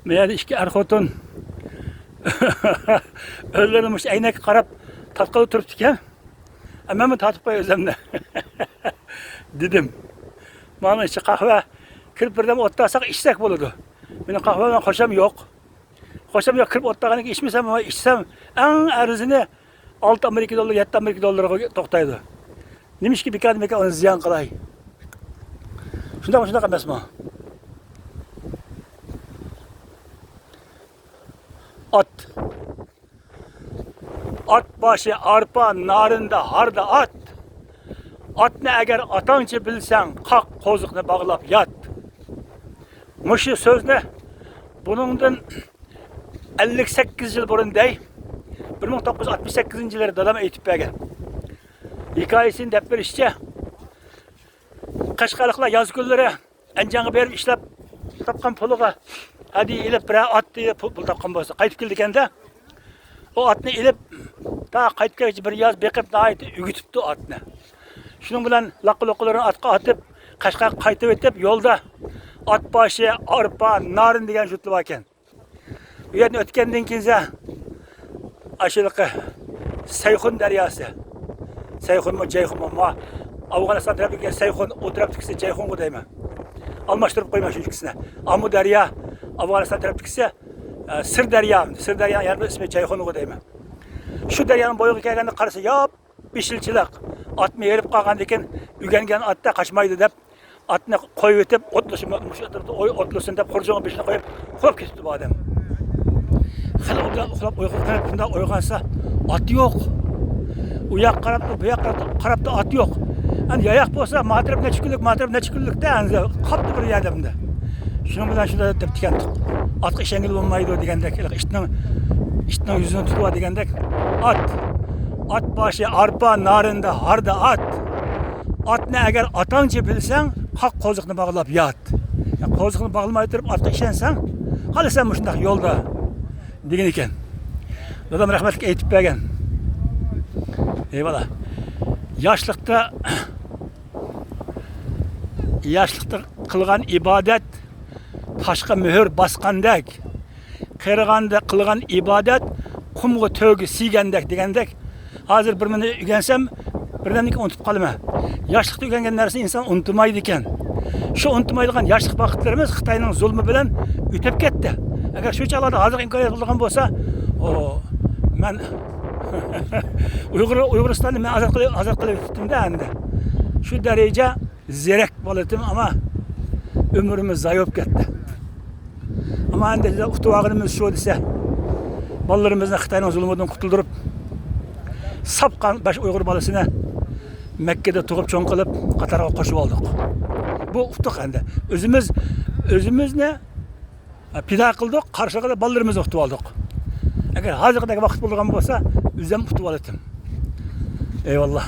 Men ikki er-xotin o'zlarini aynak qarab tatqilib turibdi ekan. Men buni tatib qo'y o'zimni dedim. Mana ichi qahva kirib birdan o'tdasak ichsak bo'ladi. Mening qahvadan xosham yo'q. Xosham yo'q, kirib o'tdaganiga ichmasam va ichsam eng arzini 6 Amerika dollari, 7 Amerika dollariga to'xtaydi. Nimishki bekadimga uni ziyon qilay. Shunday emasmi? At başı arpa narında harda at. Atni agar atangchi bilsang, qaq qo'ziqni bog'lab yot. Mushu so'zni buningdan 58 yil burunday 1968-yillarda dadam aytib bergan. Hikoyasini deb berishicha, Qashqariqlar yoz kunlari anjanga berib ishlab topgan puliga hadiya ilib bir atni pul topgan bo'lsa, qaytib kelganda o atni ilib ta qaytib kelgach bir yoz beqib daydi ügütibdi atni. Shuning bilan laqqa-loqqalarini atqa atib, Qashqarga qaytib o'tib yo'lda at başı arpa narin degan jutib ekan. Bu yerdan o'tgandan keyin ashiliqi Sayxun daryosi. Sayxunmi, Jayxunmi? Afg'oniston tarafiga Sayxun, o tarafdagisi Jayxunga deyman. Almashtirib qo'yman shu ikkisini. Ammo daryo Afg'oniston tarafdagisi Sir daryo. Sir daryo yerda ismi Jayxunga deyman. Shu daryoning bo'yiga kelganda qarasa, yop, beshilchilik. Atni yerib qolgandan keyin ugangan atda qochmaydi deb atni qo'yib o'tib, otlusin deb xurjong'a beshini qo'yib, qo'yib ketdi bu odam. Xil uxlab uyg'onsa, at yo'q. U yoq qarabdi, bu yoq qarabdi, at yo'q. Ani yo'q bo'lsa, matrib necha kunlikda qopdi bir yerdamda. Shuning bilan shunda deb tikandik. Atga ishongil bo'lmaydi degandek, itning yuzini tutib degandek, at başı arpa narında harda at. Atni agar atangchi bilsang, qaq qo'ziqni bog'lab yot. Qo'ziqni bog'lamay turib atga ishonsang, qalasan shunday yo'lda degan ekan. Dadam rahmatli aytib bergan. Eyvallah. Yoshlikda qilgan ibodat toshqa muhr bosgandek, qirg'anda qilgan ibodat qumga to'gi siygandek degandek. Hozir bir meni o'rgansam, birdan-keyin unutib qolaman. Yoshlikda o'rgangan narsa inson unutmaydi ekan. Shu unutmaydigan yoshlik vaqtlarimiz Xitoyning zulmi bilan o'tib ketdi. Agar shu chog'larda hozir imkoniyat bo'lgan bo'lsa, men Uyg'uristonni men ozod qilib o'tdim-da endi. Shu daraja zerak bo'ladim, ammo umrimiz zayi bo'lib ketdi. Ammo endi uxtuvog'imiz shu desa, bolalarimizni Xitoyning zulmidan qutuldirib, sapqan 5 Uyg'ur bolasini Makkada tug'ib cho'ng qilib qatarga qo'shib oldik. Bu uxtuq endi. O'zimizni pido qildik, qarshiga bolalarimizni uxtib oldik. Agar hozirgidek vaqt bo'lgan bo'lsa, o'zim uxtib oladim. Eyvallah.